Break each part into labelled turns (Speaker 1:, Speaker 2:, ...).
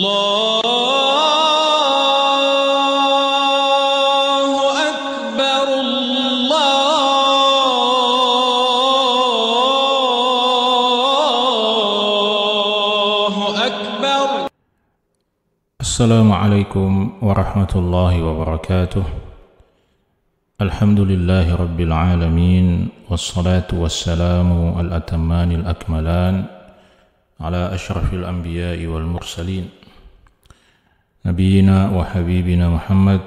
Speaker 1: أكبر الله أكبر.
Speaker 2: السلام عليكم ورحمة الله وبركاته. الحمد لله رب العالمين، والصلاة والسلام الأتمان الأكملان على أشرف الأنبياء والمرسلين نبينا وحبيبنا محمد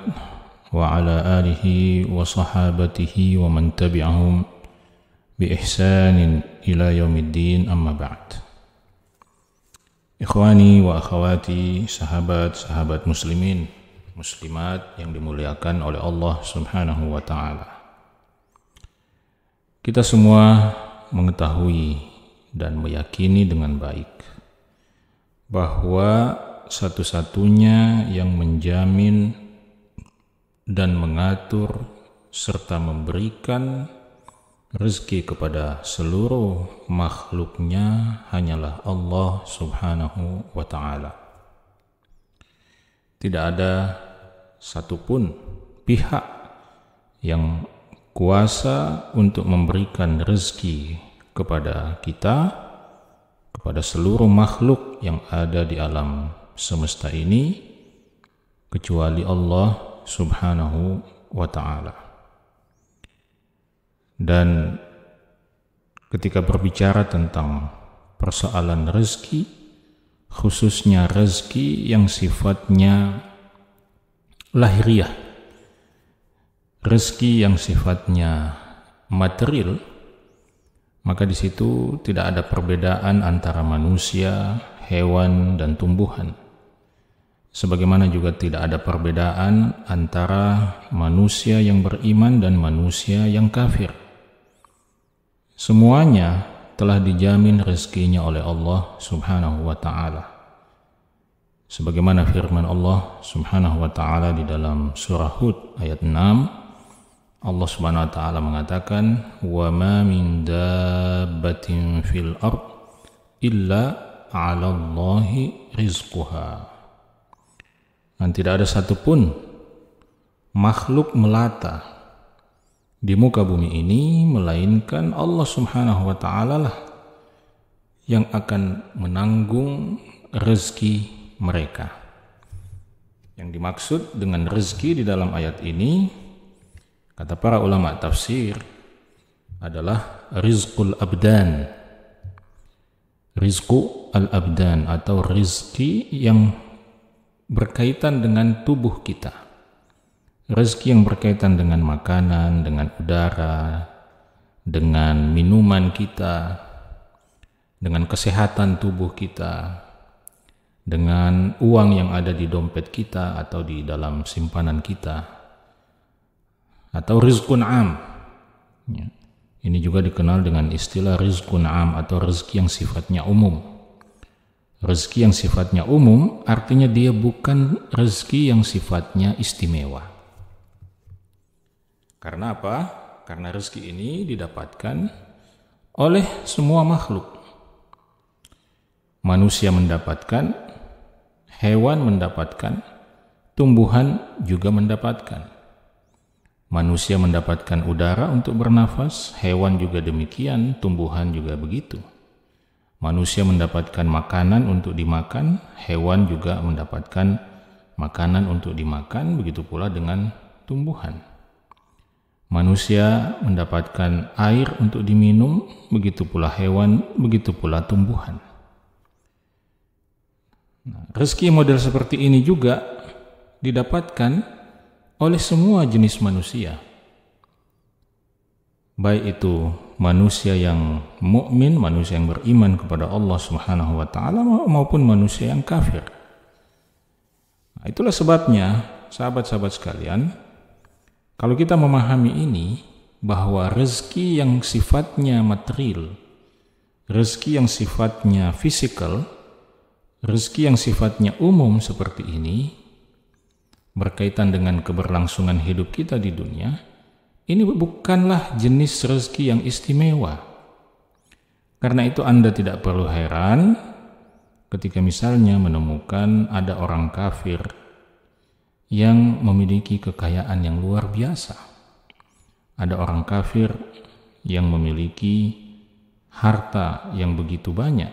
Speaker 2: وعلى آله وصحابته ومن تبعهم بإحسان إلى يوم الدين، أما بعد. Ikhwani wa akhwati, sahabat-sahabat muslimin, muslimat yang dimuliakan oleh Allah Subhanahu wa ta'ala. Kita semua mengetahui dan meyakini dengan baik bahwa satu-satunya yang menjamin dan mengatur serta memberikan rezeki kepada seluruh makhluknya hanyalah Allah Subhanahu wa ta'ala. Tidak ada satupun pihak yang kuasa untuk memberikan rezeki kepada kita, kepada seluruh makhluk yang ada di alam semesta ini, kecuali Allah Subhanahu wa ta'ala. Dan ketika berbicara tentang persoalan rezeki, khususnya rezeki yang sifatnya lahiriah, rezeki yang sifatnya material, maka di situ tidak ada perbedaan antara manusia, hewan, dan tumbuhan. Sebagaimana juga tidak ada perbedaan antara manusia yang beriman dan manusia yang kafir. Semuanya telah dijamin rezekinya oleh Allah Subhanahu wa ta'ala. Sebagaimana firman Allah Subhanahu wa ta'ala di dalam surah Hud ayat 6, Allah Subhanahu wa ta'ala mengatakan, "Wa ma min dabbatin fil ard illa 'ala Allahi rizquha." Dan tidak ada satupun makhluk melata di muka bumi ini melainkan Allah Subhanahu wa ta'ala lah yang akan menanggung rezeki mereka. Yang dimaksud dengan rezeki di dalam ayat ini, kata para ulama tafsir, adalah rizqul abdan. Rizqu al-abdan atau rezeki yang berkaitan dengan tubuh kita. Rezeki yang berkaitan dengan makanan, dengan udara, dengan minuman kita, dengan kesehatan tubuh kita, dengan uang yang ada di dompet kita atau di dalam simpanan kita, atau rizqun am. Ini juga dikenal dengan istilah rizqun am atau rezeki yang sifatnya umum. Rezeki yang sifatnya umum artinya dia bukan rezeki yang sifatnya istimewa. Karena apa? Karena rezeki ini didapatkan oleh semua makhluk. Manusia mendapatkan, hewan mendapatkan, tumbuhan juga mendapatkan. Manusia mendapatkan udara untuk bernafas, hewan juga demikian, tumbuhan juga begitu. Manusia mendapatkan makanan untuk dimakan, hewan juga mendapatkan makanan untuk dimakan, begitu pula dengan tumbuhan. Manusia mendapatkan air untuk diminum, begitu pula hewan, begitu pula tumbuhan. Rezeki model seperti ini juga didapatkan oleh semua jenis manusia. Baik itu manusia yang mukmin, manusia yang beriman kepada Allah Subhanahu wa ta'ala, maupun manusia yang kafir. Nah, itulah sebabnya, sahabat-sahabat sekalian, kalau kita memahami ini, bahwa rezeki yang sifatnya material, rezeki yang sifatnya fisikal, rezeki yang sifatnya umum seperti ini, berkaitan dengan keberlangsungan hidup kita di dunia, ini bukanlah jenis rezeki yang istimewa. Karena itu Anda tidak perlu heran ketika misalnya menemukan ada orang kafir yang memiliki kekayaan yang luar biasa. Ada orang kafir yang memiliki harta yang begitu banyak,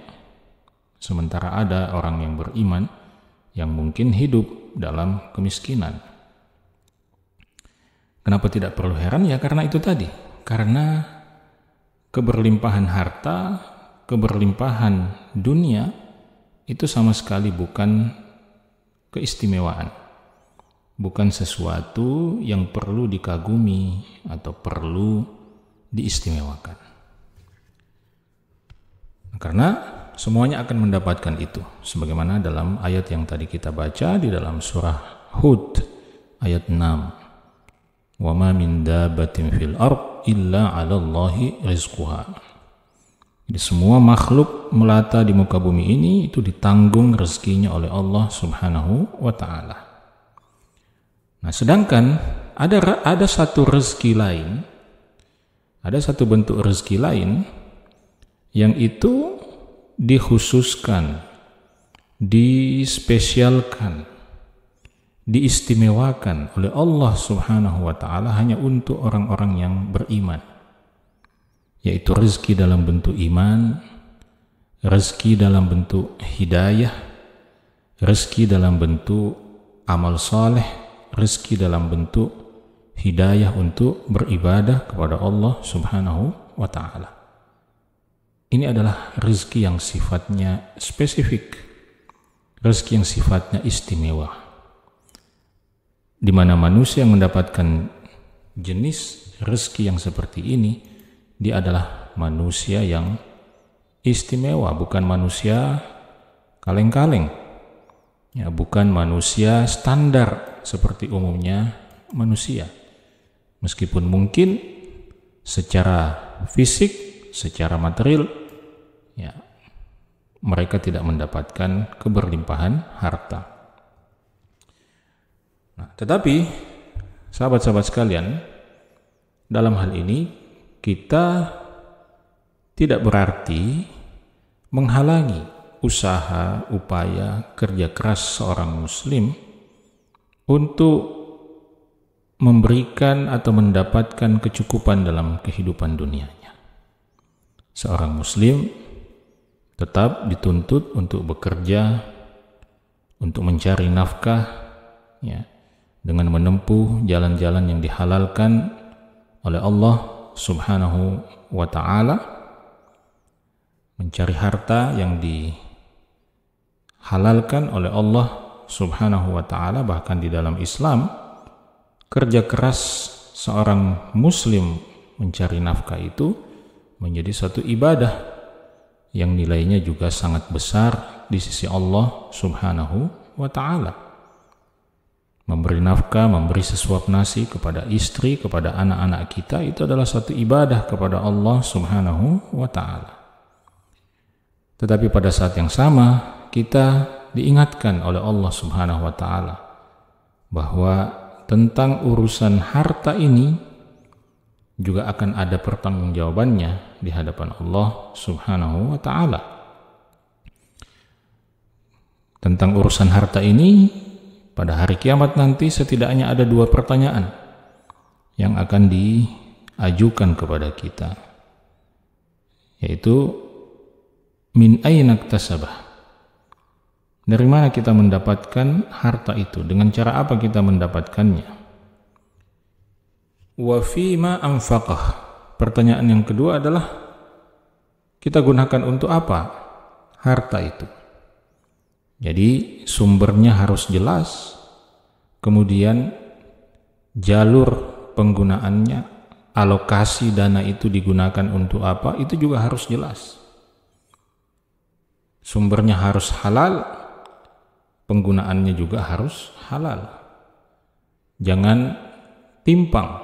Speaker 2: sementara ada orang yang beriman yang mungkin hidup dalam kemiskinan. Kenapa tidak perlu heran? Ya karena itu tadi, karena keberlimpahan harta, keberlimpahan dunia itu sama sekali bukan keistimewaan, bukan sesuatu yang perlu dikagumi atau perlu diistimewakan. Karena semuanya akan mendapatkan itu, sebagaimana dalam ayat yang tadi kita baca di dalam surah Hud ayat 6. Wa ma min dabbatin fil ard illa 'ala Allahi rizquha. Jadi semua makhluk melata di muka bumi ini itu ditanggung rezekinya oleh Allah Subhanahu wa taala. Nah, sedangkan ada satu rezeki lain, ada satu bentuk rezeki lain yang itu dikhususkan, dispesialkan, diistimewakan oleh Allah Subhanahu wa taala hanya untuk orang-orang yang beriman, yaitu rezeki dalam bentuk iman, rezeki dalam bentuk hidayah, rezeki dalam bentuk amal saleh, rezeki dalam bentuk hidayah untuk beribadah kepada Allah Subhanahu wa taala. Ini adalah rezeki yang sifatnya spesifik, rezeki yang sifatnya istimewa, di mana manusia yang mendapatkan jenis rezeki yang seperti ini, dia adalah manusia yang istimewa, bukan manusia kaleng-kaleng, ya, bukan manusia standar seperti umumnya manusia. Meskipun mungkin secara fisik, secara material, ya, mereka tidak mendapatkan keberlimpahan harta. Nah, tetapi sahabat-sahabat sekalian, dalam hal ini kita tidak berarti menghalangi usaha, upaya, kerja keras seorang muslim untuk memberikan atau mendapatkan kecukupan dalam kehidupan dunianya. Seorang muslim tetap dituntut untuk bekerja, untuk mencari nafkah, ya, dengan menempuh jalan-jalan yang dihalalkan oleh Allah Subhanahu wa ta'ala, mencari harta yang dihalalkan oleh Allah Subhanahu wa ta'ala. Bahkan di dalam Islam, kerja keras seorang muslim mencari nafkah itu menjadi satu ibadah yang nilainya juga sangat besar di sisi Allah Subhanahu wa ta'ala. Memberi nafkah, memberi sesuap nasi kepada istri, kepada anak-anak kita, itu adalah satu ibadah kepada Allah Subhanahu wa ta'ala. Tetapi pada saat yang sama, kita diingatkan oleh Allah Subhanahu wa ta'ala bahwa tentang urusan harta ini juga akan ada pertanggungjawabannya di hadapan Allah Subhanahu wa ta'ala. Tentang urusan harta ini, pada hari kiamat nanti setidaknya ada 2 pertanyaan yang akan diajukan kepada kita, yaitu min aina iktasabah, dari mana kita mendapatkan harta itu, dengan cara apa kita mendapatkannya, wa fima anfaqah. Pertanyaan yang kedua adalah kita gunakan untuk apa harta itu. Jadi sumbernya harus jelas, kemudian jalur penggunaannya, alokasi dana itu digunakan untuk apa, itu juga harus jelas. Sumbernya harus halal, penggunaannya juga harus halal. Jangan timpang,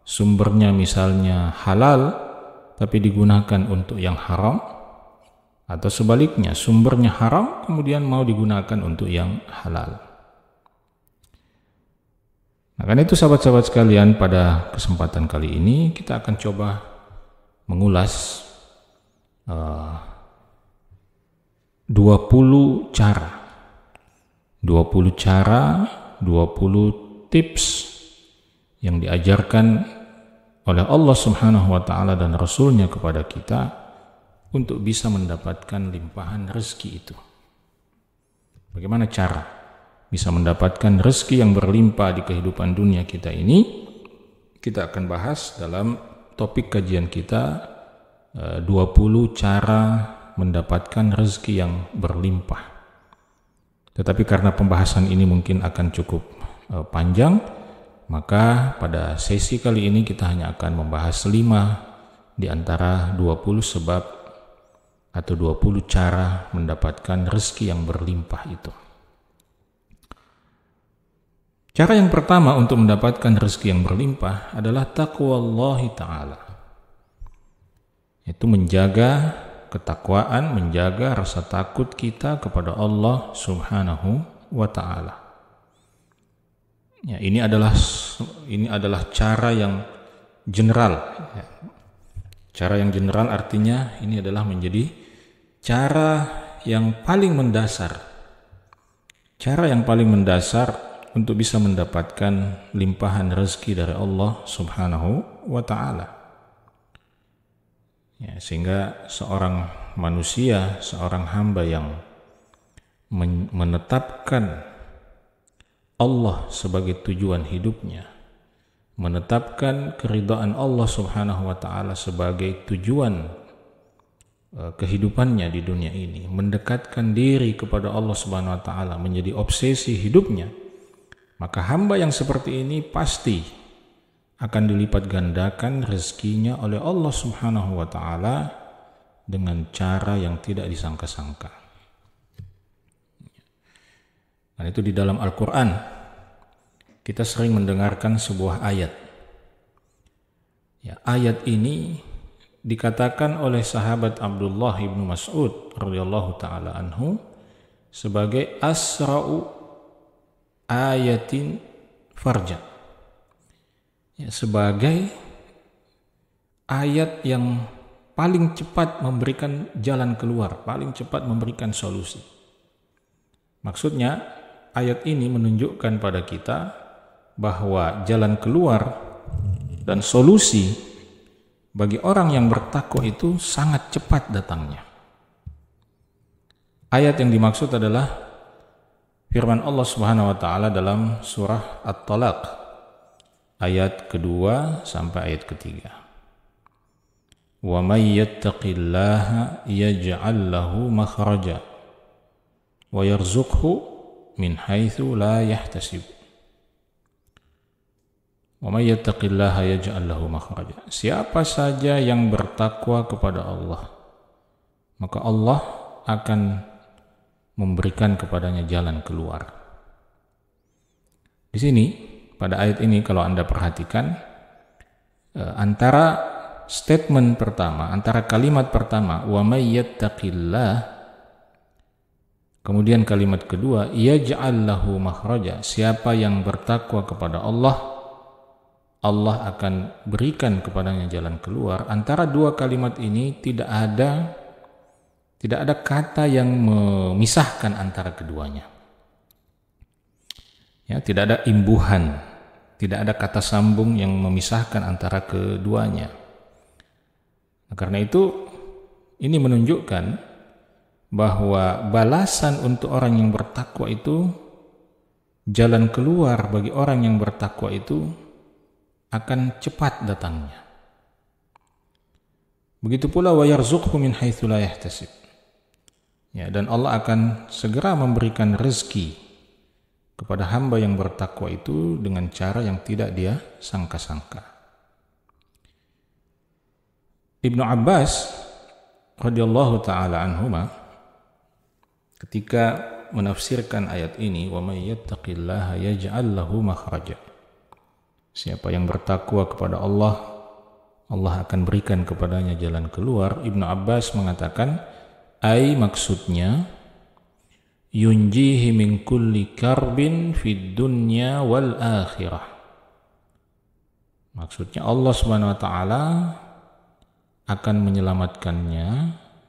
Speaker 2: sumbernya misalnya halal tapi digunakan untuk yang haram, atau sebaliknya sumbernya haram kemudian mau digunakan untuk yang halal. Nah, karena itu sahabat-sahabat sekalian, pada kesempatan kali ini kita akan coba mengulas 20 cara. 20 cara, 20 tips yang diajarkan oleh Allah Subhanahu wa taala dan Rasul-Nya kepada kita untuk bisa mendapatkan limpahan rezeki itu. Bagaimana cara bisa mendapatkan rezeki yang berlimpah di kehidupan dunia kita ini? Kita akan bahas dalam topik kajian kita 20 cara mendapatkan rezeki yang berlimpah. Tetapi karena pembahasan ini mungkin akan cukup panjang, maka pada sesi kali ini kita hanya akan membahas 5 di antara 20 sebab atau 20 cara mendapatkan rezeki yang berlimpah itu. Cara yang pertama untuk mendapatkan rezeki yang berlimpah adalah taqwallahi ta'ala. Itu menjaga ketakwaan, menjaga rasa takut kita kepada Allah Subhanahu wa ta'ala. Ya, ini adalah cara yang general. Ya. Cara yang general artinya ini adalah menjadi cara yang paling mendasar. Cara yang paling mendasar untuk bisa mendapatkan limpahan rezeki dari Allah Subhanahu wa ta'ala. Ya, sehingga seorang manusia, seorang hamba yang menetapkan Allah sebagai tujuan hidupnya, menetapkan keridhaan Allah Subhanahu wa ta'ala sebagai tujuan kehidupannya di dunia ini, mendekatkan diri kepada Allah Subhanahu wa ta'ala menjadi obsesi hidupnya, maka hamba yang seperti ini pasti akan dilipat gandakan rezekinya oleh Allah Subhanahu wa ta'ala dengan cara yang tidak disangka-sangka. Dan itu di dalam Al-Quran kita sering mendengarkan sebuah ayat. Ya, ayat ini dikatakan oleh sahabat Abdullah ibnu Mas'ud radhiyallahu ta'ala anhu sebagai asra'u ayatin farja. Ya, sebagai ayat yang paling cepat memberikan jalan keluar, paling cepat memberikan solusi. Maksudnya ayat ini menunjukkan pada kita bahwa jalan keluar dan solusi bagi orang yang bertakwa itu sangat cepat datangnya. Ayat yang dimaksud adalah firman Allah Subhanahu wa taala dalam surah At-Talaq ayat kedua sampai ayat ketiga. Wa may yattaqillaha yaj'al lahu makhraja wa yarzuqhu min haitsu la yahtasib. Wa may yattaqillaha yaj'al lahu makhraja. Siapa saja yang bertakwa kepada Allah, maka Allah akan memberikan kepadanya jalan keluar. Di sini pada ayat ini kalau Anda perhatikan antara statement pertama, antara kalimat pertama wa may yattaqillah, kemudian kalimat kedua yaj'al lahu makhraja, siapa yang bertakwa kepada Allah, Allah akan berikan kepadanya jalan keluar. Antara dua kalimat ini tidak ada kata yang memisahkan antara keduanya. Ya, tidak ada imbuhan, tidak ada kata sambung yang memisahkan antara keduanya. Nah, karena itu ini menunjukkan bahwa balasan untuk orang yang bertakwa itu, jalan keluar bagi orang yang bertakwa itu akan cepat datangnya. Begitu pula wa yarzuqhu min haitsu la yahtasib. Ya, dan Allah akan segera memberikan rezeki kepada hamba yang bertakwa itu dengan cara yang tidak dia sangka-sangka. Ibnu Abbas radhiyallahu taala anhuma ketika menafsirkan ayat ini, wa may yattaqillaha yaj'al lahu makhraja, siapa yang bertakwa kepada Allah, Allah akan berikan kepadanya jalan keluar. Ibnu Abbas mengatakan, maksudnya yunjihi min kulli karbin fid dunya wal akhirah. Maksudnya Allah Subhanahu wa taala akan menyelamatkannya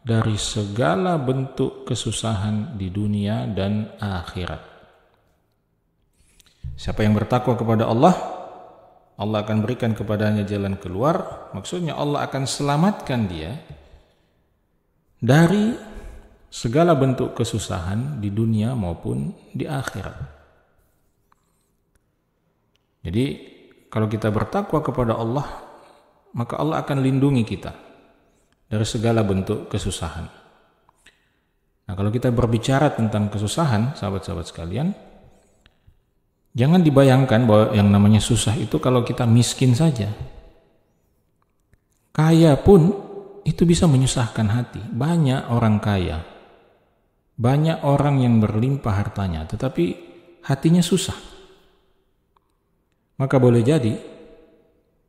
Speaker 2: dari segala bentuk kesusahan di dunia dan akhirat. Siapa yang bertakwa kepada Allah, Allah akan berikan kepadanya jalan keluar. Maksudnya Allah akan selamatkan dia dari segala bentuk kesusahan di dunia maupun di akhirat. Jadi kalau kita bertakwa kepada Allah, maka Allah akan lindungi kita dari segala bentuk kesusahan. Nah, kalau kita berbicara tentang kesusahan, sahabat-sahabat sekalian, jangan dibayangkan bahwa yang namanya susah itu kalau kita miskin saja. Kaya pun itu bisa menyusahkan hati. Banyak orang kaya, banyak orang yang berlimpah hartanya, tetapi hatinya susah. Maka boleh jadi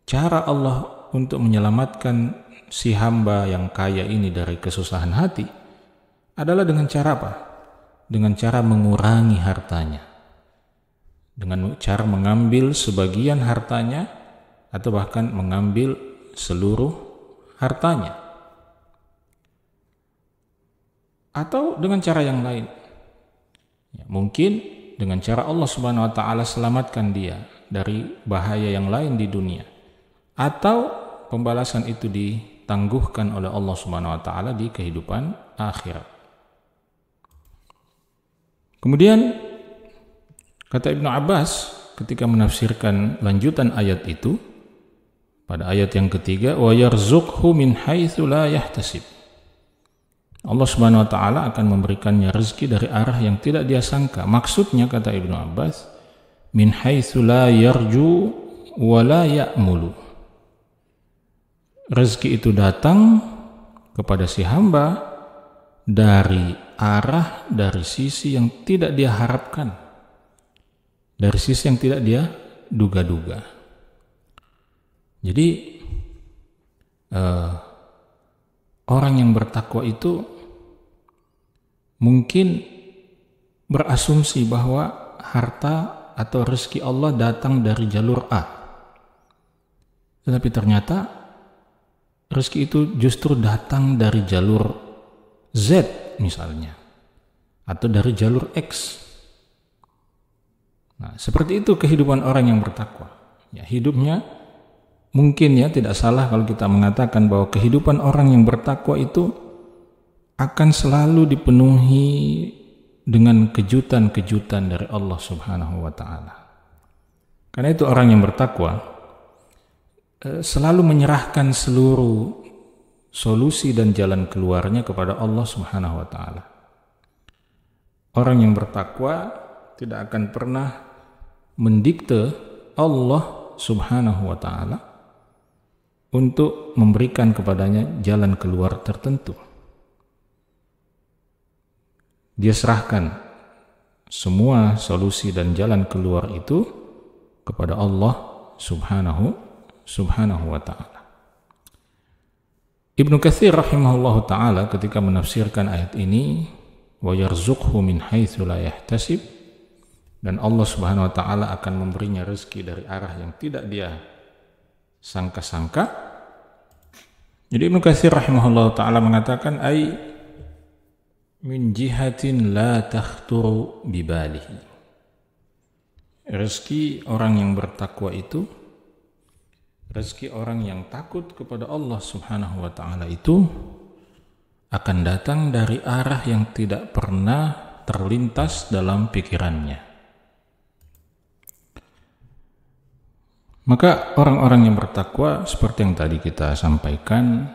Speaker 2: cara Allah untuk menyelamatkan si hamba yang kaya ini dari kesusahan hati adalah dengan cara apa? Dengan cara mengurangi hartanya, dengan cara mengambil sebagian hartanya atau bahkan mengambil seluruh hartanya, atau dengan cara yang lain. Ya, mungkin dengan cara Allah Subhanahu wa taala selamatkan dia dari bahaya yang lain di dunia, atau pembalasan itu ditangguhkan oleh Allah Subhanahu wa taala di kehidupan akhirat. Kemudian kata Ibnu Abbas ketika menafsirkan lanjutan ayat itu pada ayat yang ketiga, wa yarzuqhu min haitsu la yahtasib. Allah Subhanahu wa taala akan memberikannya rezeki dari arah yang tidak dia sangka. Maksudnya kata Ibnu Abbas, min haitsu la yarju wa la ya'mulu. Rezeki itu datang kepada si hamba dari arah, dari sisi yang tidak dia harapkan, dari sisi yang tidak dia duga-duga. Jadi orang yang bertakwa itu mungkin berasumsi bahwa harta atau rezeki Allah datang dari jalur A, tetapi ternyata rezeki itu justru datang dari jalur Z misalnya, atau dari jalur X. Nah, seperti itu kehidupan orang yang bertakwa. Ya, hidupnya mungkin ya tidak salah kalau kita mengatakan bahwa kehidupan orang yang bertakwa itu akan selalu dipenuhi dengan kejutan-kejutan dari Allah Subhanahu wa taala. Karena itu orang yang bertakwa selalu menyerahkan seluruh solusi dan jalan keluarnya kepada Allah Subhanahu wa taala. Orang yang bertakwa tidak akan pernah mendikte Allah Subhanahu wa taala untuk memberikan kepadanya jalan keluar tertentu. Dia serahkan semua solusi dan jalan keluar itu kepada Allah Subhanahu wa taala. Ibnu Katsir rahimahullahu taala ketika menafsirkan ayat ini, wa yarzuqhu min haitsu la yahtasib, dan Allah Subhanahu wa taala akan memberinya rezeki dari arah yang tidak dia sangka-sangka. Jadi Ibnu Katsir rahimahullahu taala mengatakan ai min jihatin la takhturu bibalihi. Rezeki orang yang bertakwa itu, rezeki orang yang takut kepada Allah Subhanahu wa taala itu akan datang dari arah yang tidak pernah terlintas dalam pikirannya. Maka orang-orang yang bertakwa seperti yang tadi kita sampaikan,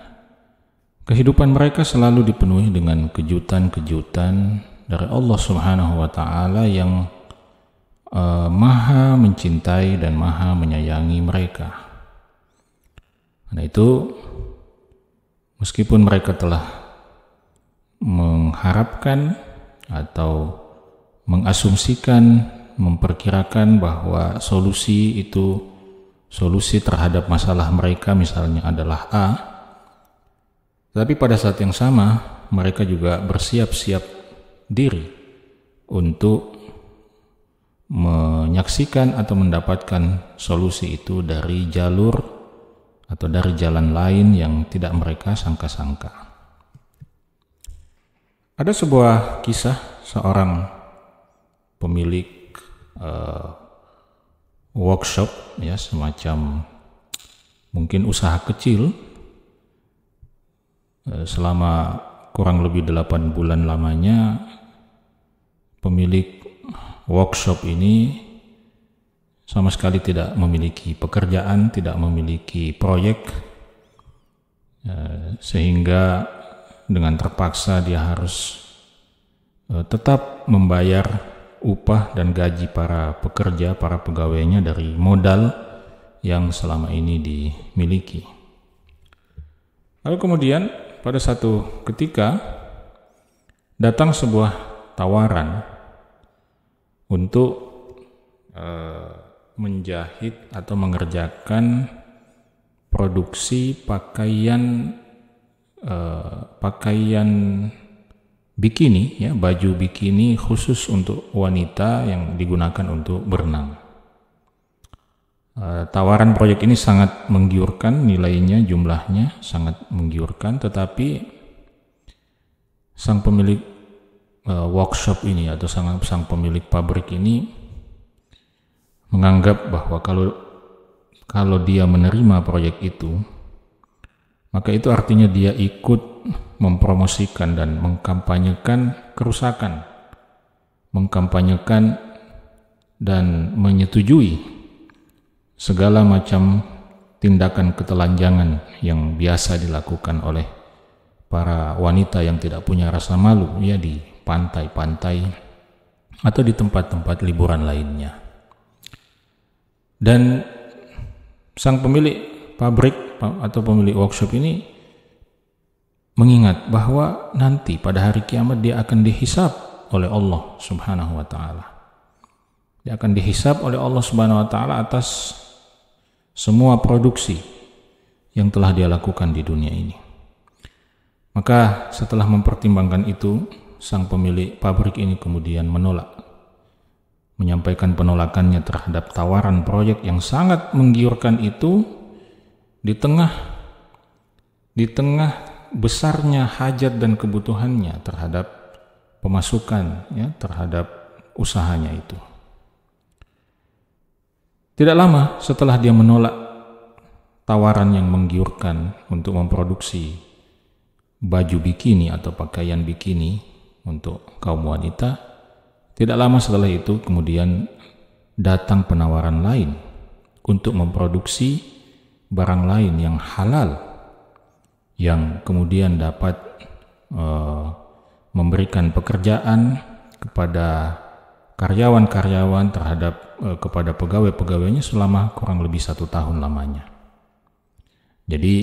Speaker 2: kehidupan mereka selalu dipenuhi dengan kejutan-kejutan dari Allah Subhanahu wa taala yang maha mencintai dan maha menyayangi mereka. Karena itu meskipun mereka telah mengharapkan atau mengasumsikan, memperkirakan bahwa solusi terhadap masalah mereka misalnya adalah A, tapi pada saat yang sama mereka juga bersiap-siap diri untuk menyaksikan atau mendapatkan solusi itu dari jalur atau dari jalan lain yang tidak mereka sangka-sangka. Ada sebuah kisah seorang pemilik workshop, ya, semacam mungkin usaha kecil, selama kurang lebih 8 bulan lamanya pemilik workshop ini sama sekali tidak memiliki pekerjaan, tidak memiliki proyek, sehingga dengan terpaksa dia harus tetap membayar upah dan gaji para pekerja, para pegawainya dari modal yang selama ini dimiliki. Lalu kemudian pada satu ketika datang sebuah tawaran untuk menjahit atau mengerjakan produksi pakaian bikini, ya, baju bikini khusus untuk wanita yang digunakan untuk berenang. Tawaran proyek ini sangat menggiurkan, nilainya, jumlahnya sangat menggiurkan, tetapi sang pemilik workshop ini atau sang pemilik pabrik ini menganggap bahwa kalau dia menerima proyek itu, maka itu artinya dia ikut mempromosikan dan mengkampanyekan kerusakan, mengkampanyekan dan menyetujui segala macam tindakan ketelanjangan yang biasa dilakukan oleh para wanita yang tidak punya rasa malu, ya, di pantai-pantai atau di tempat-tempat liburan lainnya. Dan sang pemilik pabrik atau pemilik workshop ini mengingat bahwa nanti pada hari kiamat dia akan dihisab oleh Allah Subhanahu wa taala. Dia akan dihisab oleh Allah Subhanahu wa taala atas semua produksi yang telah dia lakukan di dunia ini. Maka setelah mempertimbangkan itu, sang pemilik pabrik ini kemudian menyampaikan penolakannya terhadap tawaran proyek yang sangat menggiurkan itu di tengah besarnya hajat dan kebutuhannya terhadap pemasukan, ya, terhadap usahanya itu. Tidak lama setelah dia menolak tawaran yang menggiurkan untuk memproduksi baju bikini atau pakaian bikini untuk kaum wanita, tidak lama setelah itu kemudian datang penawaran lain untuk memproduksi barang lain yang halal, yang kemudian dapat memberikan pekerjaan kepada karyawan-karyawan kepada pegawai-pegawainya selama kurang lebih 1 tahun lamanya. Jadi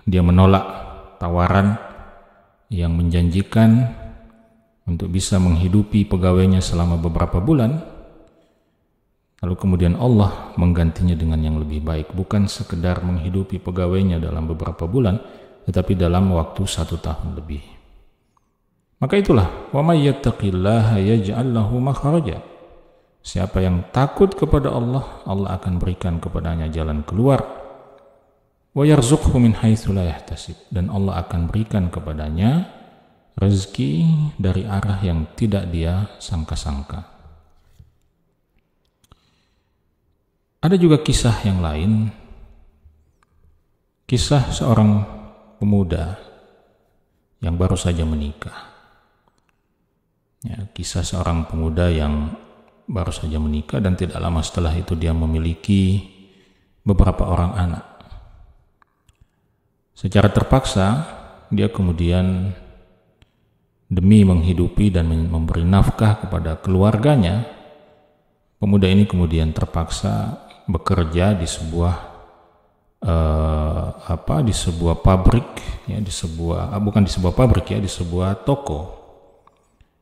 Speaker 2: dia menolak tawaran yang menjanjikan untuk bisa menghidupi pegawainya selama beberapa bulan, lalu kemudian Allah menggantinya dengan yang lebih baik, bukan sekedar menghidupi pegawainya dalam beberapa bulan, tetapi dalam waktu 1 tahun lebih. Maka itulah, wa may yattaqillaha yaj'al lahu makhraja. Siapa yang takut kepada Allah, Allah akan berikan kepadanya jalan keluar. Wa yarzuqhu min haitsu la yahtasib, dan Allah akan berikan kepadanya rezeki dari arah yang tidak dia sangka-sangka. Ada juga kisah yang lain, kisah seorang pemuda yang baru saja menikah. Ya, kisah seorang pemuda yang baru saja menikah dan tidak lama setelah itu dia memiliki beberapa orang anak. Secara terpaksa dia kemudian demi menghidupi dan memberi nafkah kepada keluarganya, pemuda ini kemudian terpaksa bekerja di sebuah pabrik, ya, di sebuah toko,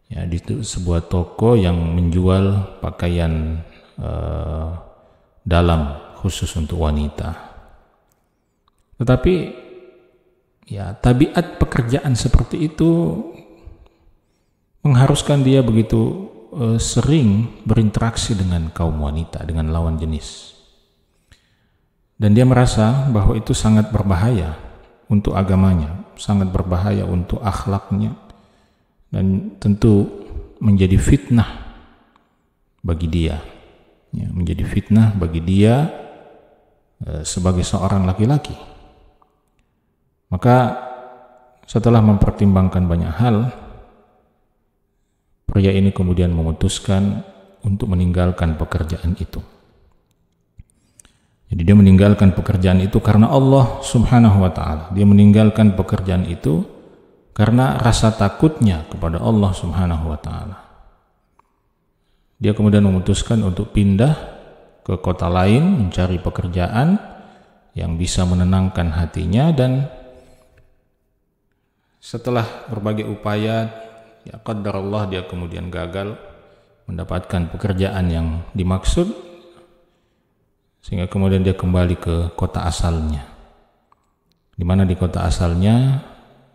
Speaker 2: ya, di sebuah toko yang menjual pakaian dalam khusus untuk wanita. Tetapi ya, tabiat pekerjaan seperti itu mengharuskan dia begitu sering berinteraksi dengan kaum wanita, dengan lawan jenis. Dan dia merasa bahwa itu sangat berbahaya untuk agamanya, sangat berbahaya untuk akhlaknya, dan tentu menjadi fitnah bagi dia, ya, menjadi fitnah bagi dia sebagai seorang laki-laki. Maka setelah mempertimbangkan banyak hal, pria ini kemudian memutuskan untuk meninggalkan pekerjaan itu. Jadi dia meninggalkan pekerjaan itu karena Allah Subhanahu wa ta'ala. Dia meninggalkan pekerjaan itu karena rasa takutnya kepada Allah Subhanahu wa ta'ala. Dia kemudian memutuskan untuk pindah ke kota lain, mencari pekerjaan yang bisa menenangkan hatinya, dan setelah berbagai upaya, ya qadarullah, dia kemudian gagal mendapatkan pekerjaan yang dimaksud, sehingga kemudian dia kembali ke kota asalnya, di mana di kota asalnya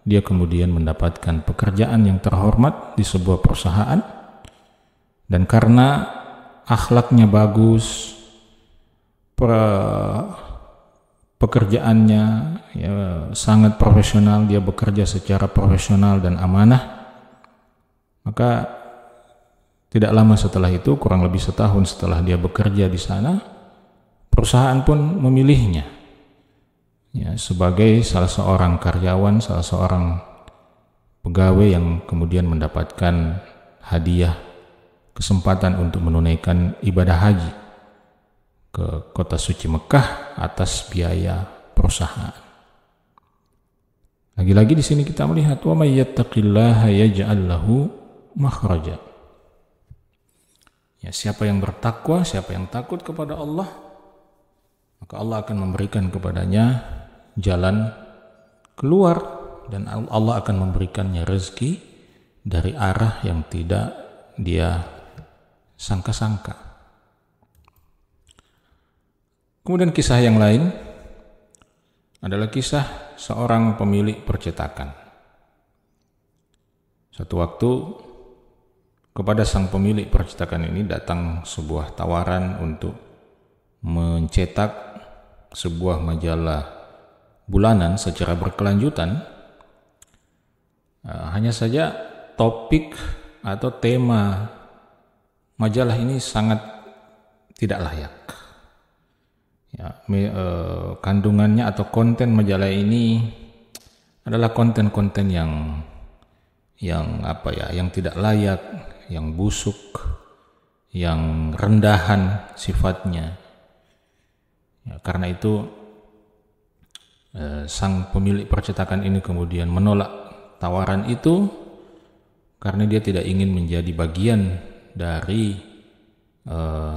Speaker 2: dia kemudian mendapatkan pekerjaan yang terhormat di sebuah perusahaan, dan karena akhlaknya bagus, pekerjaannya ya sangat profesional, dia bekerja secara profesional dan amanah, maka tidak lama setelah itu, kurang lebih setahun setelah dia bekerja di sana, perusahaan pun memilihnya ya, sebagai salah seorang karyawan, salah seorang pegawai yang kemudian mendapatkan hadiah kesempatan untuk menunaikan ibadah haji ke kota suci Mekah atas biaya perusahaan. Lagi-lagi di sini kita melihat wa may yattaqillaha yaj'al lahu makhraja. Ya, siapa yang bertakwa, siapa yang takut kepada Allah, maka Allah akan memberikan kepadanya jalan keluar, dan Allah akan memberikannya rezeki dari arah yang tidak dia sangka-sangka. Kemudian kisah yang lain adalah kisah seorang pemilik percetakan. Suatu waktu kepada sang pemilik percetakan ini datang sebuah tawaran untuk mencetak sebuah majalah bulanan secara berkelanjutan. Hanya saja topik atau tema majalah ini sangat tidak layak. Ya, kandungannya atau konten majalah ini adalah konten-konten yang tidak layak, yang busuk, yang rendahan sifatnya. Ya, karena itu sang pemilik percetakan ini kemudian menolak tawaran itu karena dia tidak ingin menjadi bagian dari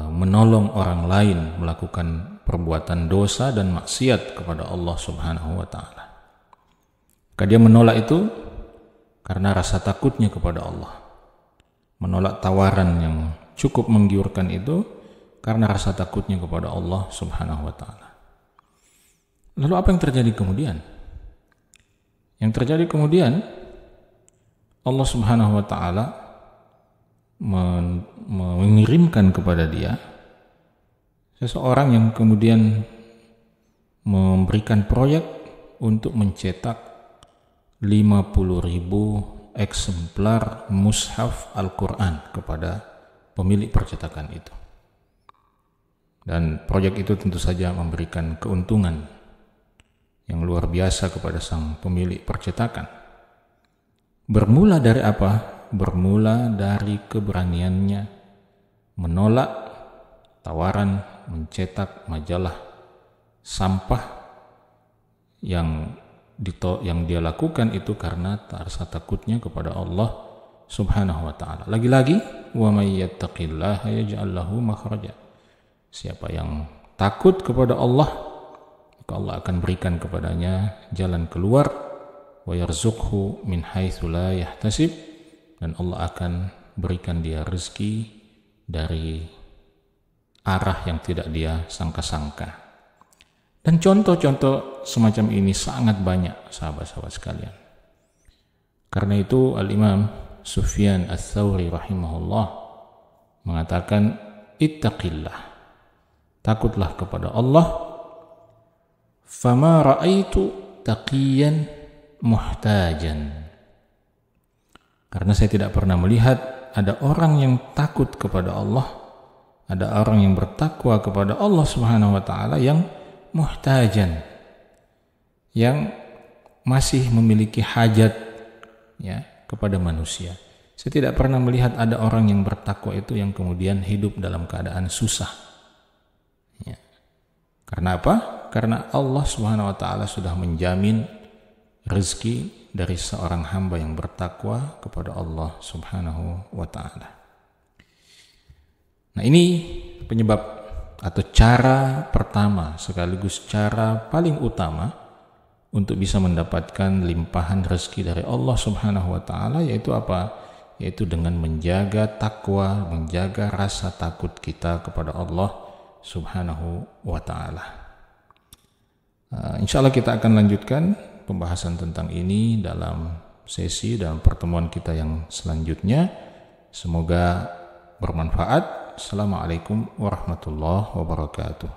Speaker 2: menolong orang lain melakukan perbuatan dosa dan maksiat kepada Allah Subhanahu wa ta'ala. Maka dia menolak itu karena rasa takutnya kepada Allah. Menolak tawaran yang cukup menggiurkan itu karena rasa takutnya kepada Allah Subhanahu wa ta'ala. Lalu apa yang terjadi kemudian? Yang terjadi kemudian, Allah Subhanahu wa ta'ala mengirimkan kepada dia seseorang yang kemudian memberikan proyek untuk mencetak 50.000 eksemplar mushaf Al-Quran kepada pemilik percetakan itu. Dan proyek itu tentu saja memberikan keuntungan yang luar biasa kepada sang pemilik percetakan. Bermula dari apa? Bermula dari keberaniannya menolak tawaran mencetak majalah sampah yang dia lakukan itu karena rasa takutnya kepada Allah Subhanahu wa ta'ala. Lagi-lagi, wa may yattaqillaha yaj'al lahu makhraja. Siapa yang takut kepada Allah, maka Allah akan berikan kepadanya jalan keluar, wa yarzuqhu min haitsu la yahtasib, dan Allah akan berikan dia rezeki dari arah yang tidak dia sangka-sangka. Dan contoh-contoh semacam ini sangat banyak, sahabat-sahabat sekalian. Karena itu Al-Imam Sufyan Ats-Tsauri rahimahullah mengatakan, ittaqillah, takutlah kepada Allah. Fama ra'aitu taqiyan muhtajan Karena saya tidak pernah melihat ada orang yang takut kepada Allah, ada orang yang bertakwa kepada Allah Subhanahu wa taala yang muhtajan, yang masih memiliki hajat ya kepada manusia. Saya tidak pernah melihat ada orang yang bertakwa itu yang kemudian hidup dalam keadaan susah. Ya. Karena apa? Karena Allah Subhanahu wa taala sudah menjamin rezeki dari seorang hamba yang bertakwa kepada Allah Subhanahu wa taala. Nah, ini penyebab atau cara pertama sekaligus cara paling utama untuk bisa mendapatkan limpahan rezeki dari Allah Subhanahu wa taala, yaitu apa? Yaitu dengan menjaga takwa, menjaga rasa takut kita kepada Allah Subhanahu wa taala. Insyaallah kita akan lanjutkan pembahasan tentang ini dalam pertemuan kita yang selanjutnya. Semoga bermanfaat. Assalamualaikum warahmatullahi wabarakatuh.